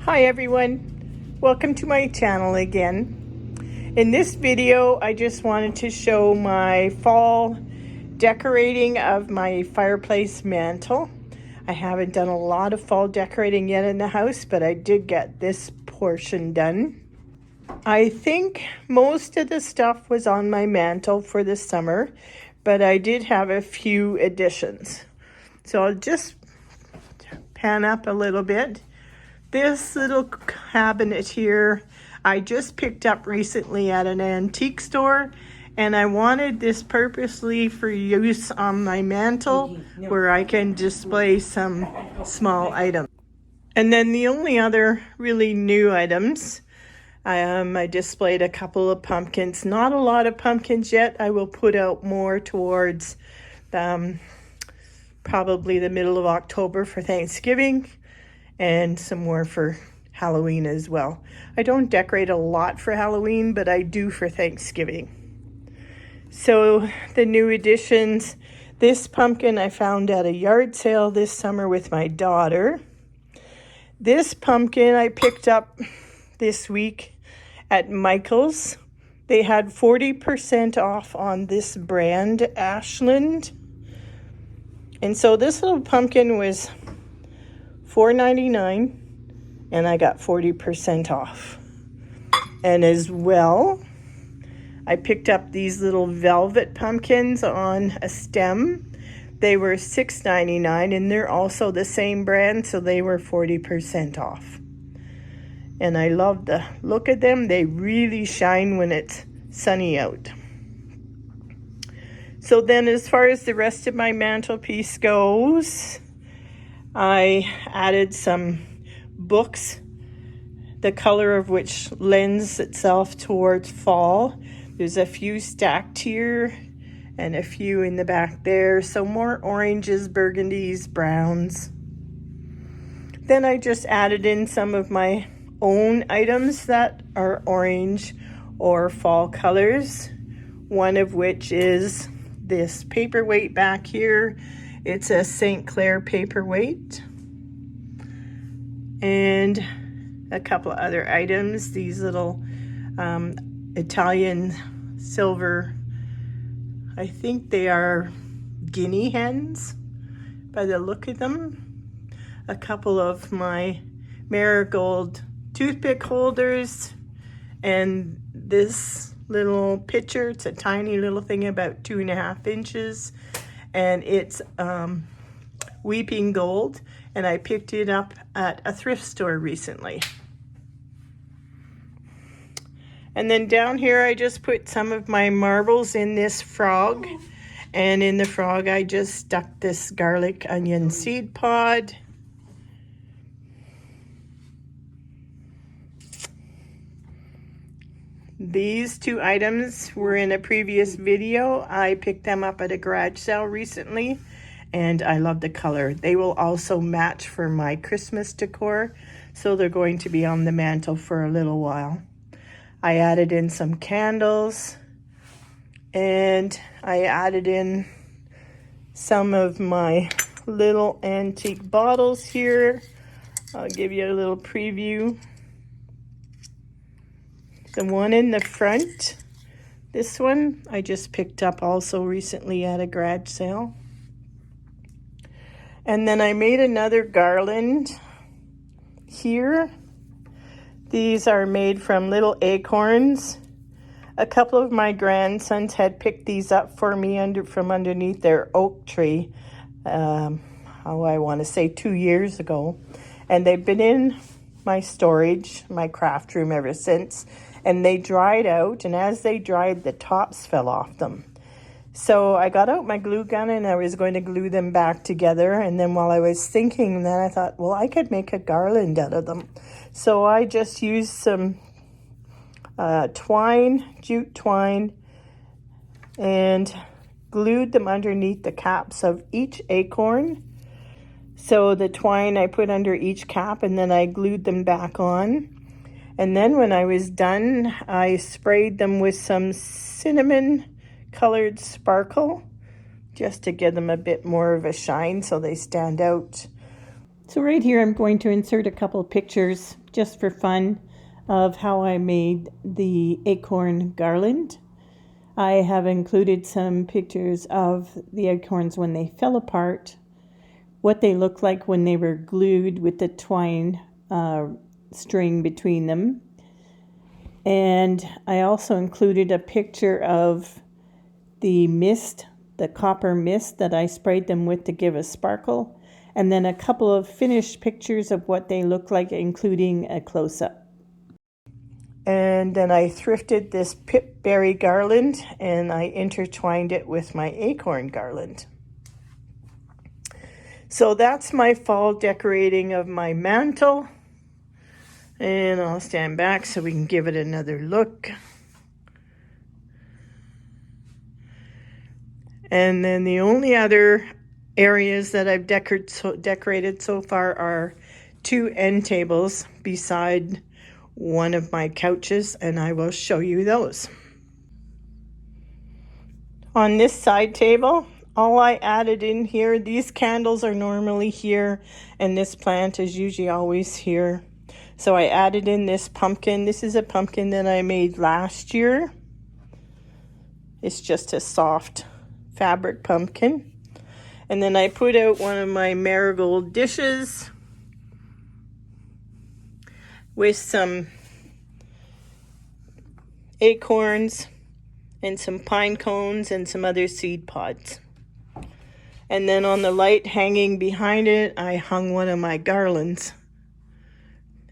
Hi everyone, welcome to my channel again. In this video I just wanted to show my fall decorating of my fireplace mantle. I haven't done a lot of fall decorating yet in the house, but I did get this portion done. I think most of the stuff was on my mantle for the summer, but I did have a few additions. So I'll just pan up a little bit. This little cabinet here, I just picked up recently at an antique store, and I wanted this purposely for use on my mantle where I can display some small items. And then the only other really new items, I displayed a couple of pumpkins. Not a lot of pumpkins yet. I will put out more towards probably the middle of October for Thanksgiving, and some more for Halloween as well. I don't decorate a lot for Halloween, but I do for Thanksgiving. So the new additions, this pumpkin I found at a yard sale this summer with my daughter. This pumpkin I picked up this week at Michael's. They had 40% off on this brand, Ashland. And so this little pumpkin was $4.99, and I got 40% off. And as well, I picked up these little velvet pumpkins on a stem. They were $6.99, and they're also the same brand, so they were 40% off. And I love the look of them. They really shine when it's sunny out. So then as far as the rest of my mantelpiece goes, I added some books, the color of which lends itself towards fall. There's a few stacked here and a few in the back there. So more oranges, burgundies, browns. Then I just added in some of my own items that are orange or fall colors. One of which is this paperweight back here. It's a St. Clair paperweight. And a couple of other items. These little Italian silver, I think they are guinea hens by the look of them. A couple of my marigold toothpick holders. And this little pitcher, it's a tiny little thing about 2.5 inches. And it's weeping gold, and I picked it up at a thrift store recently. And then down here I just put some of my marbles in this frog, and in the frog I just stuck this garlic onion seed pod. These two items were in a previous video. I picked them up at a garage sale recently, and I love the color. They will also match for my Christmas decor, so they're going to be on the mantle for a little while. I added in some candles, and I added in some of my little antique bottles here. I'll give you a little preview. The one in the front, this one, I just picked up also recently at a garage sale. And then I made another garland here. These are made from little acorns. A couple of my grandsons had picked these up for me from underneath their oak tree, I want to say 2 years ago. And they've been in my storage, my craft room ever since. And they dried out, and as they dried, the tops fell off them. So I got out my glue gun, and I was going to glue them back together. And then while I was thinking that, I thought, well, I could make a garland out of them. So I just used some twine, jute twine, and glued them underneath the caps of each acorn. So the twine I put under each cap, and then I glued them back on. And then when I was done, I sprayed them with some cinnamon colored sparkle just to give them a bit more of a shine so they stand out. So right here I'm going to insert a couple of pictures just for fun of how I made the acorn garland. I have included some pictures of the acorns when they fell apart, what they looked like when they were glued with the twine string between them. And I also included a picture of the mist, the copper mist that I sprayed them with to give a sparkle, and then a couple of finished pictures of what they look like, including a close-up. And then I thrifted this pipberry garland and I intertwined it with my acorn garland. So that's my fall decorating of my mantle. And I'll stand back so we can give it another look. And then the only other areas that I've decorated so far are 2 end tables beside one of my couches, and I will show you those. On this side table, all I added in here, these candles are normally here, and this plant is usually always here. So I added in this pumpkin. This is a pumpkin that I made last year. It's just a soft fabric pumpkin. And then I put out one of my marigold dishes with some acorns and some pine cones and some other seed pods. And then on the light hanging behind it, I hung one of my garlands.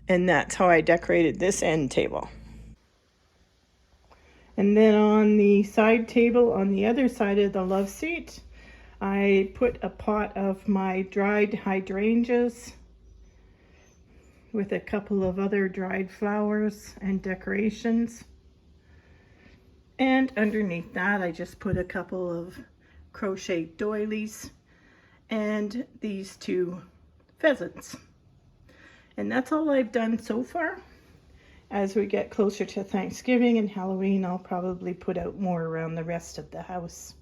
And that's how I decorated this end table. And then on the side table, on the other side of the love seat, I put a pot of my dried hydrangeas with a couple of other dried flowers and decorations. And underneath that, I just put a couple of crochet doilies and these 2 pheasants. And that's all I've done so far. As we get closer to Thanksgiving and Halloween, I'll probably put out more around the rest of the house.